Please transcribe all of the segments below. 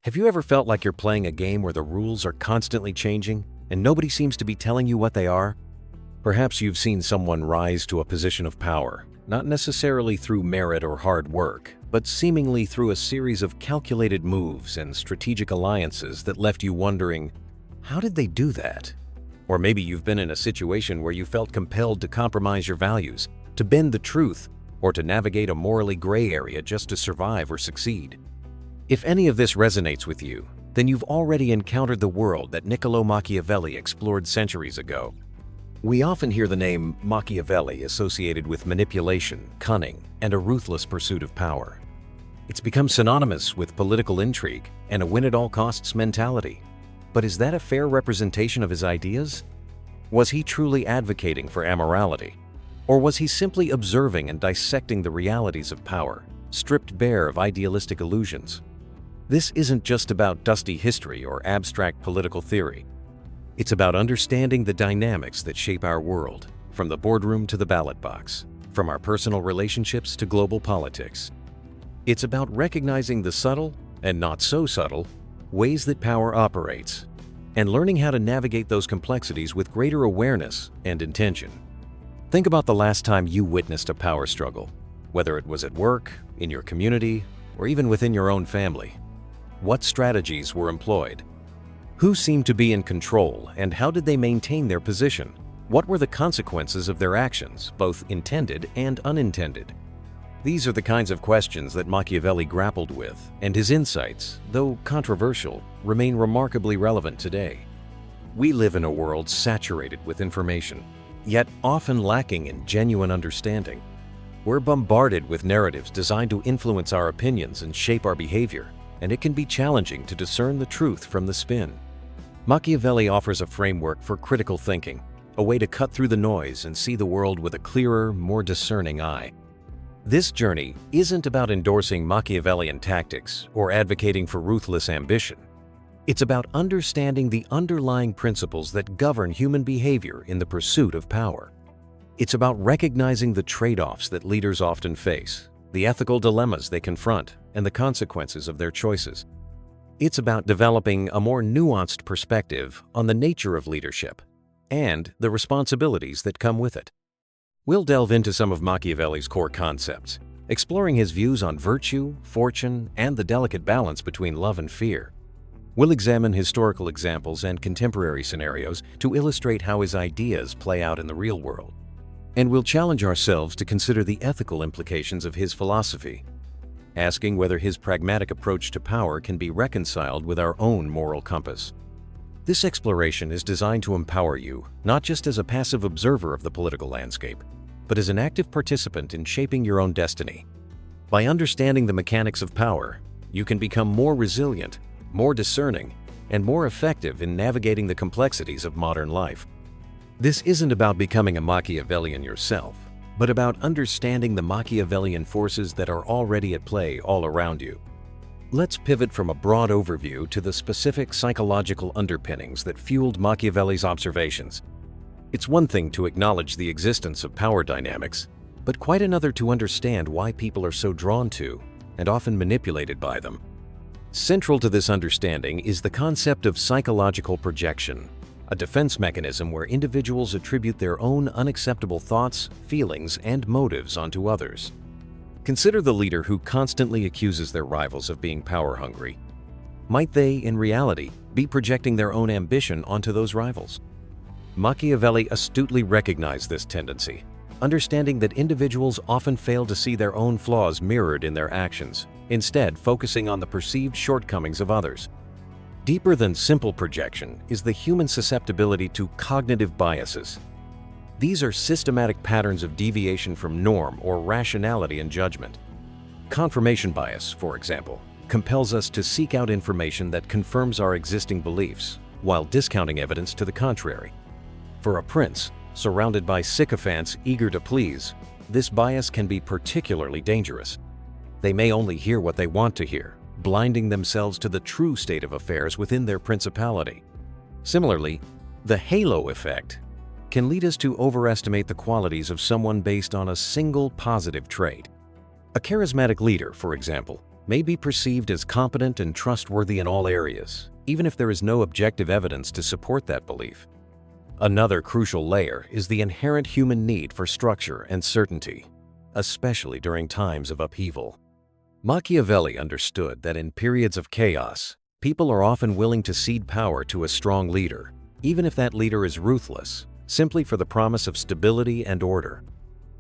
Have you ever felt like you're playing a game where the rules are constantly changing and nobody seems to be telling you what they are? Perhaps you've seen someone rise to a position of power, not necessarily through merit or hard work, but seemingly through a series of calculated moves and strategic alliances that left you wondering, how did they do that? Or maybe you've been in a situation where you felt compelled to compromise your values, to bend the truth, or to navigate a morally gray area just to survive or succeed. If any of this resonates with you, then you've already encountered the world that Niccolo Machiavelli explored centuries ago. We often hear the name Machiavelli associated with manipulation, cunning, and a ruthless pursuit of power. It's become synonymous with political intrigue and a win-at-all-costs mentality. But is that a fair representation of his ideas? Was he truly advocating for amorality? Or was he simply observing and dissecting the realities of power, stripped bare of idealistic illusions? This isn't just about dusty history or abstract political theory. It's about understanding the dynamics that shape our world, from the boardroom to the ballot box, from our personal relationships to global politics. It's about recognizing the subtle, and not so subtle, ways that power operates, and learning how to navigate those complexities with greater awareness and intention. Think about the last time you witnessed a power struggle, whether it was at work, in your community, or even within your own family. What strategies were employed? Who seemed to be in control, and how did they maintain their position? What were the consequences of their actions, both intended and unintended? These are the kinds of questions that Machiavelli grappled with, and his insights, though controversial, remain remarkably relevant today. We live in a world saturated with information, yet often lacking in genuine understanding. We're bombarded with narratives designed to influence our opinions and shape our behavior, and it can be challenging to discern the truth from the spin. Machiavelli offers a framework for critical thinking, a way to cut through the noise and see the world with a clearer, more discerning eye. This journey isn't about endorsing Machiavellian tactics or advocating for ruthless ambition. It's about understanding the underlying principles that govern human behavior in the pursuit of power. It's about recognizing the trade-offs that leaders often face, the ethical dilemmas they confront, and the consequences of their choices. It's about developing a more nuanced perspective on the nature of leadership and the responsibilities that come with it. We'll delve into some of Machiavelli's core concepts, exploring his views on virtue, fortune, and the delicate balance between love and fear. We'll examine historical examples and contemporary scenarios to illustrate how his ideas play out in the real world. And we'll challenge ourselves to consider the ethical implications of his philosophy, asking whether his pragmatic approach to power can be reconciled with our own moral compass. This exploration is designed to empower you, not just as a passive observer of the political landscape, but as an active participant in shaping your own destiny. By understanding the mechanics of power, you can become more resilient, more discerning, and more effective in navigating the complexities of modern life. This isn't about becoming a Machiavellian yourself, but about understanding the Machiavellian forces that are already at play all around you. Let's pivot from a broad overview to the specific psychological underpinnings that fueled Machiavelli's observations. It's one thing to acknowledge the existence of power dynamics, but quite another to understand why people are so drawn to and often manipulated by them. Central to this understanding is the concept of psychological projection, a defense mechanism where individuals attribute their own unacceptable thoughts, feelings, and motives onto others. Consider the leader who constantly accuses their rivals of being power-hungry. Might they, in reality, be projecting their own ambition onto those rivals? Machiavelli astutely recognized this tendency, understanding that individuals often fail to see their own flaws mirrored in their actions, instead focusing on the perceived shortcomings of others. Deeper than simple projection is the human susceptibility to cognitive biases. These are systematic patterns of deviation from norm or rationality in judgment. Confirmation bias, for example, compels us to seek out information that confirms our existing beliefs, while discounting evidence to the contrary. For a prince, surrounded by sycophants eager to please, this bias can be particularly dangerous. They may only hear what they want to hear, blinding themselves to the true state of affairs within their principality. Similarly, the halo effect can lead us to overestimate the qualities of someone based on a single positive trait. A charismatic leader, for example, may be perceived as competent and trustworthy in all areas, even if there is no objective evidence to support that belief. Another crucial layer is the inherent human need for structure and certainty, especially during times of upheaval. Machiavelli understood that in periods of chaos, people are often willing to cede power to a strong leader, even if that leader is ruthless, simply for the promise of stability and order.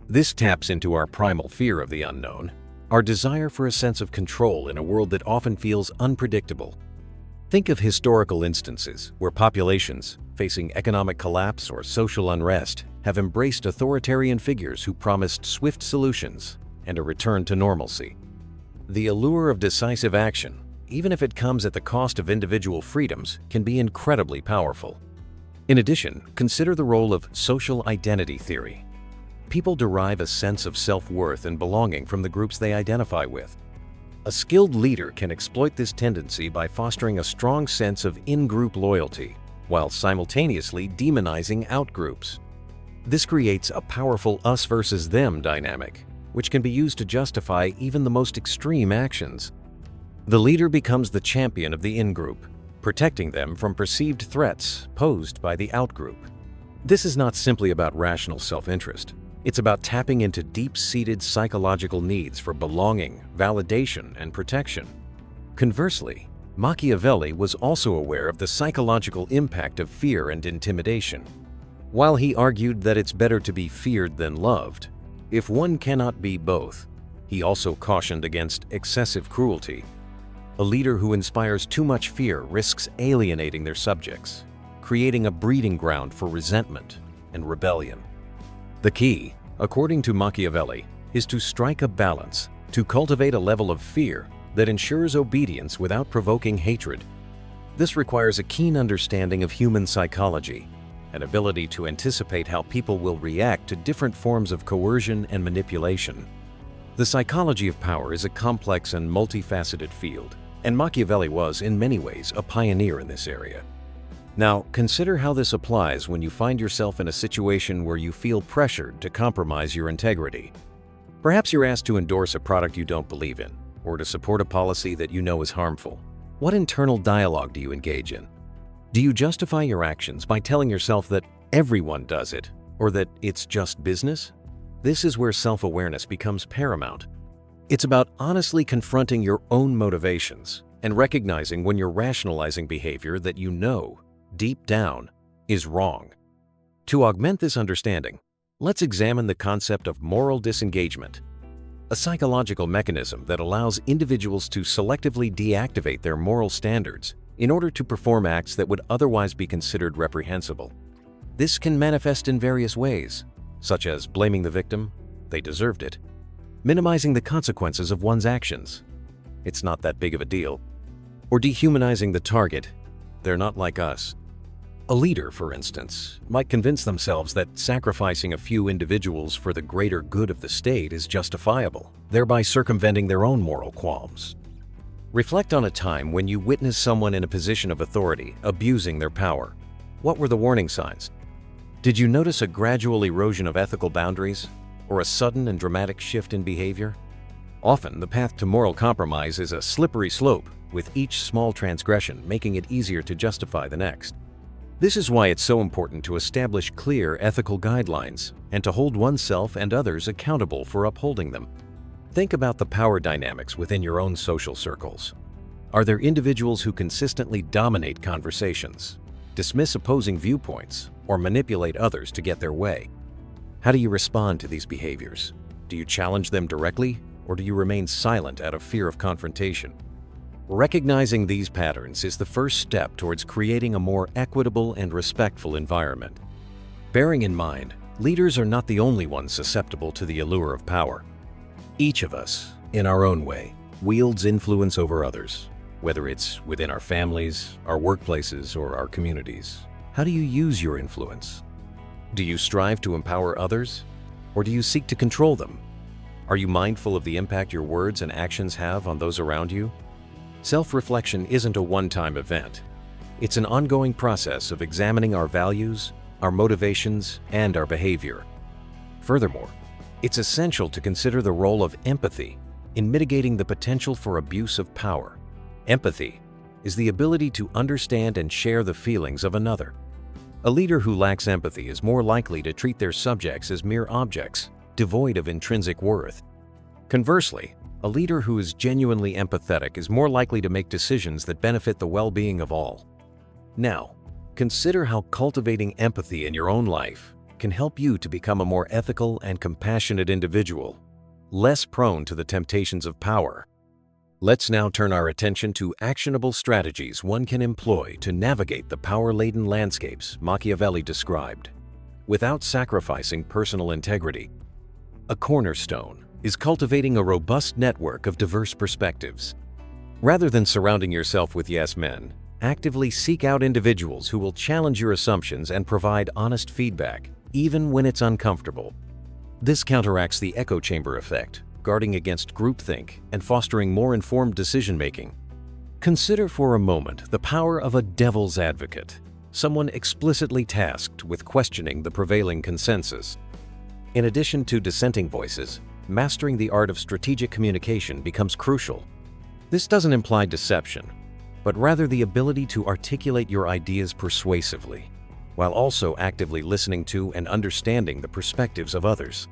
This taps into our primal fear of the unknown, our desire for a sense of control in a world that often feels unpredictable. Think of historical instances where populations, facing economic collapse or social unrest, have embraced authoritarian figures who promised swift solutions and a return to normalcy. The allure of decisive action, even if it comes at the cost of individual freedoms, can be incredibly powerful. In addition, consider the role of social identity theory. People derive a sense of self-worth and belonging from the groups they identify with. A skilled leader can exploit this tendency by fostering a strong sense of in-group loyalty, while simultaneously demonizing out-groups. This creates a powerful us versus them dynamic, which can be used to justify even the most extreme actions. The leader becomes the champion of the in-group, protecting them from perceived threats posed by the out-group. This is not simply about rational self-interest. It's about tapping into deep-seated psychological needs for belonging, validation, and protection. Conversely, Machiavelli was also aware of the psychological impact of fear and intimidation. While he argued that it's better to be feared than loved, if one cannot be both, he also cautioned against excessive cruelty. A leader who inspires too much fear risks alienating their subjects, creating a breeding ground for resentment and rebellion. The key, according to Machiavelli, is to strike a balance, to cultivate a level of fear that ensures obedience without provoking hatred. This requires a keen understanding of human psychology, an ability to anticipate how people will react to different forms of coercion and manipulation. The psychology of power is a complex and multifaceted field, and Machiavelli was, in many ways, a pioneer in this area. Now, consider how this applies when you find yourself in a situation where you feel pressured to compromise your integrity. Perhaps you're asked to endorse a product you don't believe in, or to support a policy that you know is harmful. What internal dialogue do you engage in? Do you justify your actions by telling yourself that everyone does it, or that it's just business? This is where self-awareness becomes paramount. It's about honestly confronting your own motivations and recognizing when you're rationalizing behavior that you know, deep down, is wrong. To augment this understanding, let's examine the concept of moral disengagement, a psychological mechanism that allows individuals to selectively deactivate their moral standards in order to perform acts that would otherwise be considered reprehensible. This can manifest in various ways, such as blaming the victim, they deserved it, minimizing the consequences of one's actions, it's not that big of a deal, or dehumanizing the target, they're not like us. A leader, for instance, might convince themselves that sacrificing a few individuals for the greater good of the state is justifiable, thereby circumventing their own moral qualms. Reflect on a time when you witnessed someone in a position of authority abusing their power. What were the warning signs? Did you notice a gradual erosion of ethical boundaries, or a sudden and dramatic shift in behavior? Often, the path to moral compromise is a slippery slope, with each small transgression making it easier to justify the next. This is why it's so important to establish clear ethical guidelines and to hold oneself and others accountable for upholding them. Think about the power dynamics within your own social circles. Are there individuals who consistently dominate conversations, dismiss opposing viewpoints, or manipulate others to get their way? How do you respond to these behaviors? Do you challenge them directly, or do you remain silent out of fear of confrontation? Recognizing these patterns is the first step towards creating a more equitable and respectful environment. Bearing in mind, leaders are not the only ones susceptible to the allure of power. Each of us, in our own way, wields influence over others, whether it's within our families, our workplaces, or our communities. How do you use your influence? Do you strive to empower others, or do you seek to control them? Are you mindful of the impact your words and actions have on those around you? Self-reflection isn't a one-time event. It's an ongoing process of examining our values, our motivations, and our behavior. Furthermore, it's essential to consider the role of empathy, in mitigating the potential for abuse of power. Empathy is the ability to understand and share the feelings of another. A leader who lacks empathy is more likely to treat their subjects as mere objects, devoid of intrinsic worth. Conversely, a leader who is genuinely empathetic is more likely to make decisions that benefit the well-being of all. Now, consider how cultivating empathy in your own life can help you to become a more ethical and compassionate individual, less prone to the temptations of power. Let's now turn our attention to actionable strategies one can employ to navigate the power-laden landscapes Machiavelli described, without sacrificing personal integrity. A cornerstone is cultivating a robust network of diverse perspectives. Rather than surrounding yourself with yes men, actively seek out individuals who will challenge your assumptions and provide honest feedback, even when it's uncomfortable. This counteracts the echo chamber effect, guarding against groupthink and fostering more informed decision-making. Consider for a moment the power of a devil's advocate, someone explicitly tasked with questioning the prevailing consensus. In addition to dissenting voices, mastering the art of strategic communication becomes crucial. This doesn't imply deception, but rather the ability to articulate your ideas persuasively, while also actively listening to and understanding the perspectives of others.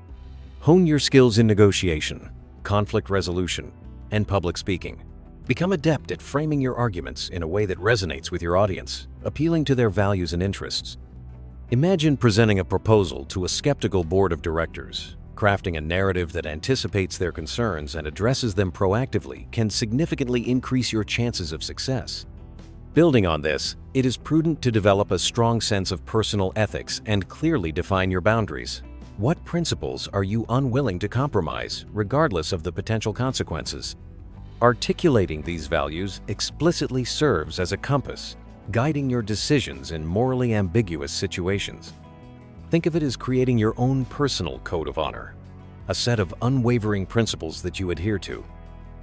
Hone your skills in negotiation, conflict resolution, and public speaking. Become adept at framing your arguments in a way that resonates with your audience, appealing to their values and interests. Imagine presenting a proposal to a skeptical board of directors. Crafting a narrative that anticipates their concerns and addresses them proactively can significantly increase your chances of success. Building on this, it is prudent to develop a strong sense of personal ethics and clearly define your boundaries. What principles are you unwilling to compromise, regardless of the potential consequences? Articulating these values explicitly serves as a compass, guiding your decisions in morally ambiguous situations. Think of it as creating your own personal code of honor, a set of unwavering principles that you adhere to,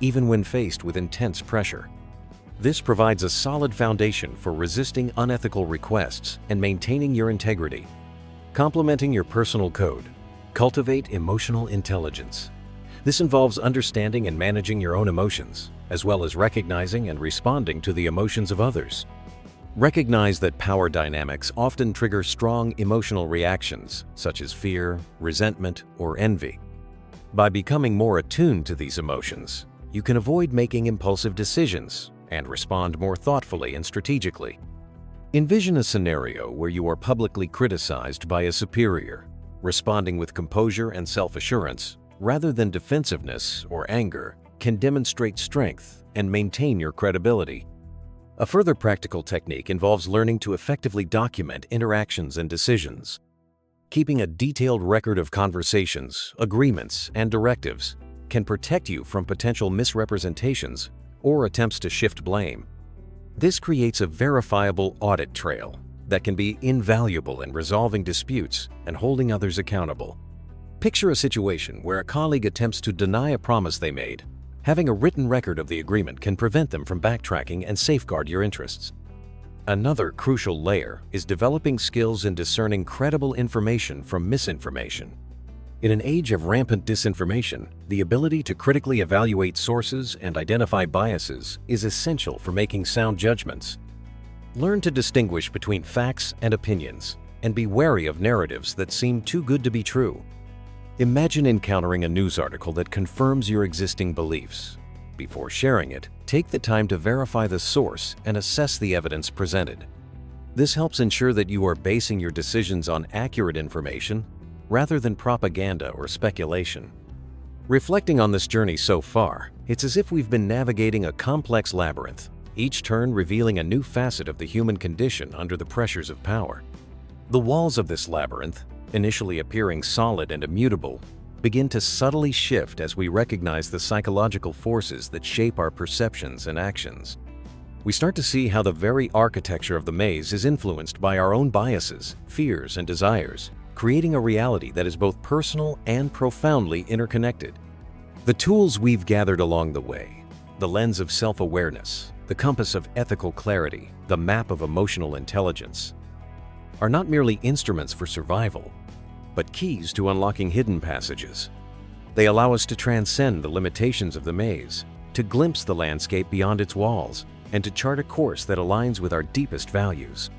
even when faced with intense pressure. This provides a solid foundation for resisting unethical requests and maintaining your integrity. Complementing your personal code, cultivate emotional intelligence. This involves understanding and managing your own emotions, as well as recognizing and responding to the emotions of others. Recognize that power dynamics often trigger strong emotional reactions, such as fear, resentment, or envy. By becoming more attuned to these emotions, you can avoid making impulsive decisions and respond more thoughtfully and strategically. Envision a scenario where you are publicly criticized by a superior. Responding with composure and self-assurance, rather than defensiveness or anger, can demonstrate strength and maintain your credibility. A further practical technique involves learning to effectively document interactions and decisions. Keeping a detailed record of conversations, agreements, and directives can protect you from potential misrepresentations or attempts to shift blame. This creates a verifiable audit trail that can be invaluable in resolving disputes and holding others accountable. Picture a situation where a colleague attempts to deny a promise they made. Having a written record of the agreement can prevent them from backtracking and safeguard your interests. Another crucial layer is developing skills in discerning credible information from misinformation. In an age of rampant disinformation, the ability to critically evaluate sources and identify biases is essential for making sound judgments. Learn to distinguish between facts and opinions, and be wary of narratives that seem too good to be true. Imagine encountering a news article that confirms your existing beliefs. Before sharing it, take the time to verify the source and assess the evidence presented. This helps ensure that you are basing your decisions on accurate information rather than propaganda or speculation. Reflecting on this journey so far, it's as if we've been navigating a complex labyrinth, each turn revealing a new facet of the human condition under the pressures of power. The walls of this labyrinth, initially appearing solid and immutable, begin to subtly shift as we recognize the psychological forces that shape our perceptions and actions. We start to see how the very architecture of the maze is influenced by our own biases, fears, and desires, creating a reality that is both personal and profoundly interconnected. The tools we've gathered along the way, the lens of self-awareness, the compass of ethical clarity, the map of emotional intelligence, are not merely instruments for survival, but keys to unlocking hidden passages. They allow us to transcend the limitations of the maze, to glimpse the landscape beyond its walls, and to chart a course that aligns with our deepest values.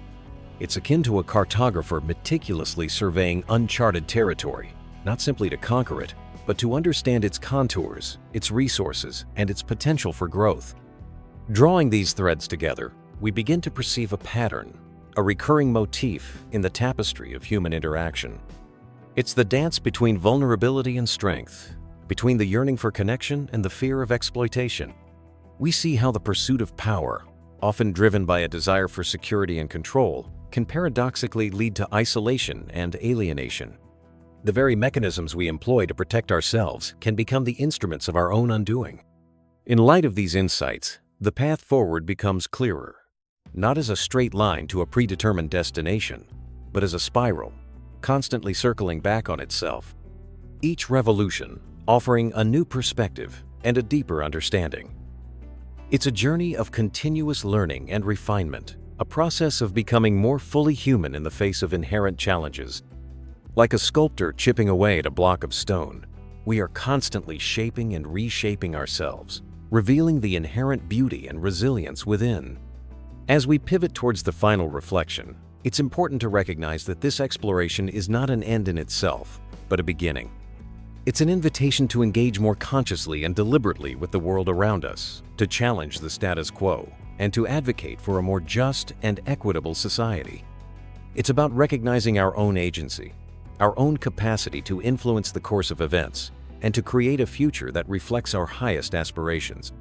It's akin to a cartographer meticulously surveying uncharted territory, not simply to conquer it, but to understand its contours, its resources, and its potential for growth. Drawing these threads together, we begin to perceive a pattern, a recurring motif in the tapestry of human interaction. It's the dance between vulnerability and strength, between the yearning for connection and the fear of exploitation. We see how the pursuit of power, often driven by a desire for security and control, can paradoxically lead to isolation and alienation. The very mechanisms we employ to protect ourselves can become the instruments of our own undoing. In light of these insights, the path forward becomes clearer, not as a straight line to a predetermined destination, but as a spiral, constantly circling back on itself. Each revolution offering a new perspective and a deeper understanding. It's a journey of continuous learning and refinement, a process of becoming more fully human in the face of inherent challenges. Like a sculptor chipping away at a block of stone, we are constantly shaping and reshaping ourselves, revealing the inherent beauty and resilience within. As we pivot towards the final reflection, it's important to recognize that this exploration is not an end in itself, but a beginning. It's an invitation to engage more consciously and deliberately with the world around us, to challenge the status quo, and to advocate for a more just and equitable society. It's about recognizing our own agency, our own capacity to influence the course of events, and to create a future that reflects our highest aspirations.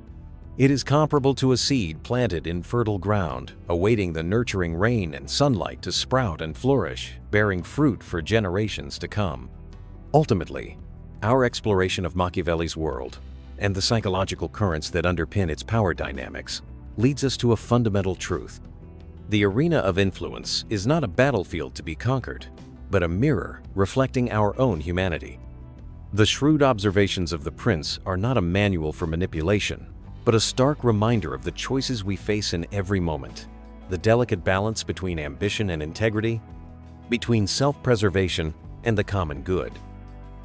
It is comparable to a seed planted in fertile ground, awaiting the nurturing rain and sunlight to sprout and flourish, bearing fruit for generations to come. Ultimately, our exploration of Machiavelli's world and the psychological currents that underpin its power dynamics leads us to a fundamental truth. The arena of influence is not a battlefield to be conquered, but a mirror reflecting our own humanity. The shrewd observations of the prince are not a manual for manipulation, but a stark reminder of the choices we face in every moment, the delicate balance between ambition and integrity, between self-preservation and the common good.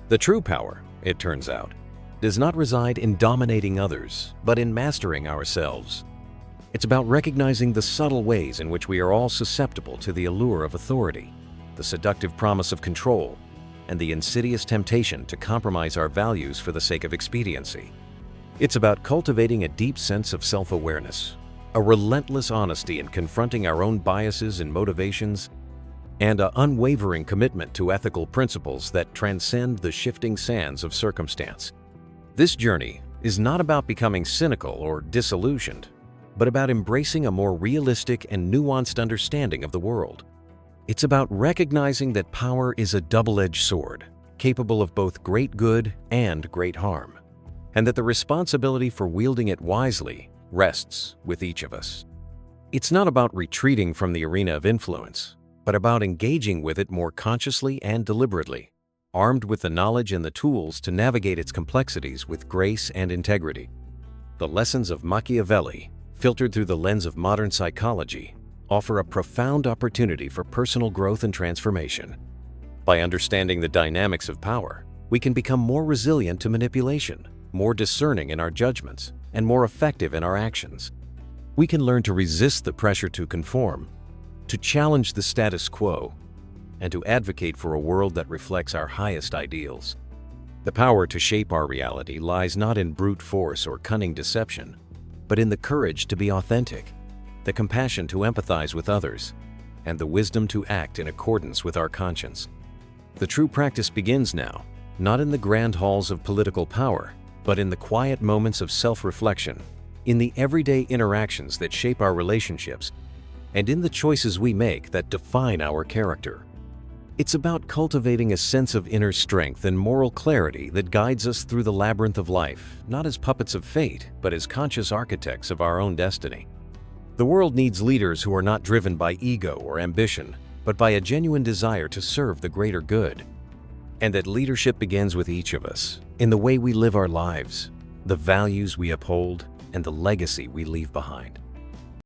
The true power, it turns out, does not reside in dominating others, but in mastering ourselves. It's about recognizing the subtle ways in which we are all susceptible to the allure of authority, the seductive promise of control, and the insidious temptation to compromise our values for the sake of expediency. It's about cultivating a deep sense of self-awareness, a relentless honesty in confronting our own biases and motivations, and an unwavering commitment to ethical principles that transcend the shifting sands of circumstance. This journey is not about becoming cynical or disillusioned, but about embracing a more realistic and nuanced understanding of the world. It's about recognizing that power is a double-edged sword, capable of both great good and great harm, and that the responsibility for wielding it wisely rests with each of us. It's not about retreating from the arena of influence, but about engaging with it more consciously and deliberately, armed with the knowledge and the tools to navigate its complexities with grace and integrity. The lessons of Machiavelli, filtered through the lens of modern psychology, offer a profound opportunity for personal growth and transformation. By understanding the dynamics of power, we can become more resilient to manipulation, more discerning in our judgments, and more effective in our actions. We can learn to resist the pressure to conform, to challenge the status quo, and to advocate for a world that reflects our highest ideals. The power to shape our reality lies not in brute force or cunning deception, but in the courage to be authentic, the compassion to empathize with others, and the wisdom to act in accordance with our conscience. The true practice begins now, not in the grand halls of political power, but in the quiet moments of self-reflection, in the everyday interactions that shape our relationships, and in the choices we make that define our character. It's about cultivating a sense of inner strength and moral clarity that guides us through the labyrinth of life, not as puppets of fate, but as conscious architects of our own destiny. The world needs leaders who are not driven by ego or ambition, but by a genuine desire to serve the greater good. And that leadership begins with each of us, in the way we live our lives, the values we uphold, and the legacy we leave behind.